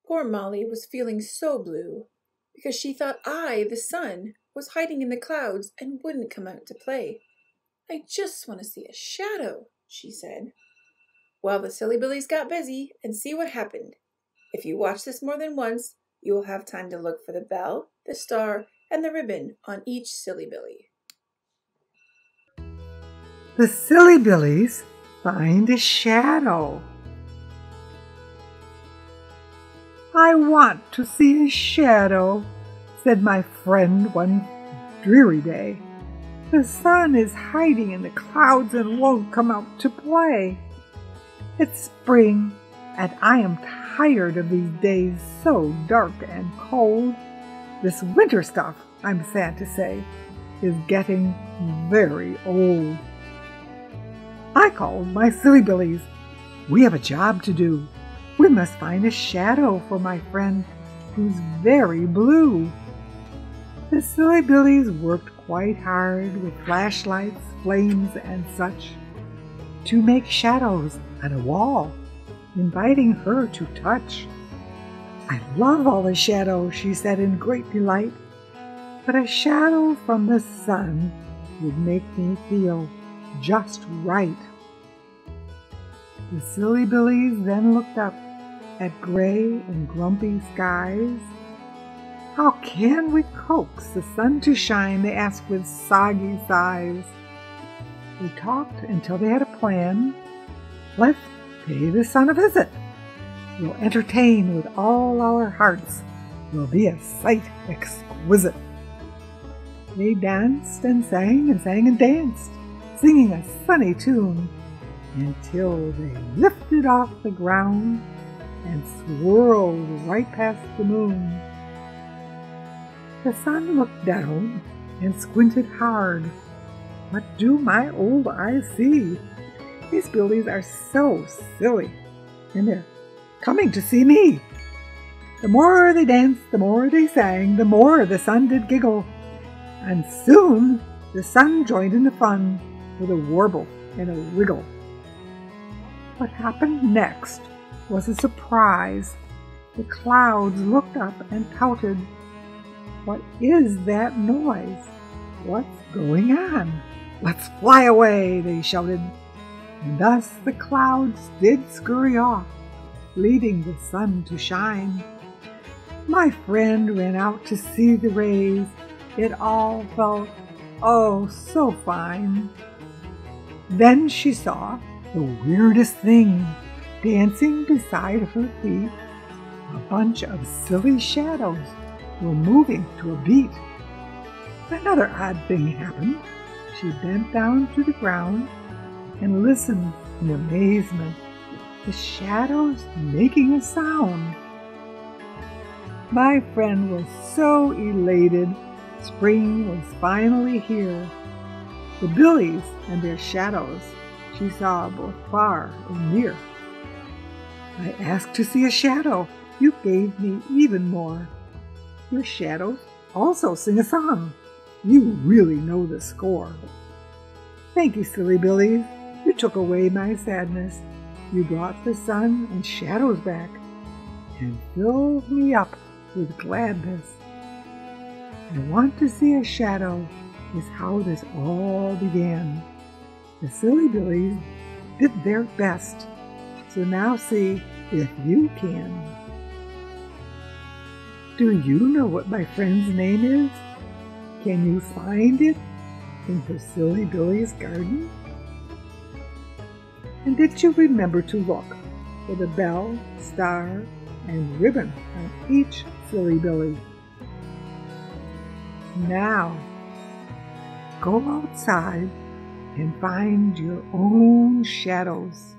Poor Molly was feeling so blue because she thought I, the sun, was hiding in the clouds and wouldn't come out to play. I just want to see a shadow, she said. Well, the Sillybillies got busy and see what happened. If you watch this more than once, you will have time to look for the bell, the star, and the ribbon on each Sillybilly. The Sillybillies find a shadow. I want to see a shadow, said my friend one dreary day. The sun is hiding in the clouds and won't come out to play. It's spring, and I am tired of these days so dark and cold. This winter stuff, I'm sad to say, is getting very old. I called my Sillybillies. We have a job to do. We must find a shadow for my friend who's very blue. The Sillybillies worked quite hard with flashlights, flames, and such to make shadows on a wall, inviting her to touch. I love all the shadows, she said in great delight, but a shadow from the sun would make me feel just right. The Sillybillies then looked up at gray and grumpy skies. How can we coax the sun to shine? They asked with soggy sighs. They talked until they had a plan. Let's pay the sun a visit. We'll entertain with all our hearts. Will be a sight exquisite. They danced and sang and danced, singing a sunny tune, until they lifted off the ground and swirled right past the moon. The sun looked down and squinted hard. What do my old eyes see? These billies are so silly, and they're coming to see me. The more they danced, the more they sang, the more the sun did giggle, and soon the sun joined in the fun with a warble and a wiggle. What happened next was a surprise. The clouds looked up and pouted. What is that noise? What's going on? Let's fly away, they shouted. And thus the clouds did scurry off, leaving the sun to shine. My friend ran out to see the rays. It all felt, oh, so fine. Then she saw the weirdest thing dancing beside her feet. A bunch of silly shadows were moving to a beat. Another odd thing happened. She bent down to the ground and listened in amazement. The shadows making a sound. My friend was so elated. Spring was finally here. The billies and their shadows she saw both far and near. I asked to see a shadow. You gave me even more. Your shadows also sing a song. You really know the score. Thank you, Sillybillies. You took away my sadness. You brought the sun and shadows back and filled me up with gladness. I want to see a shadow is how this all began. The Sillybillies did their best, so now see if you can. Do you know what my friend's name is? Can you find it in her Sillybillies garden? And did you remember to look for the bell, star, and ribbon on each Sillybilly? Now, go outside and find your own shadows.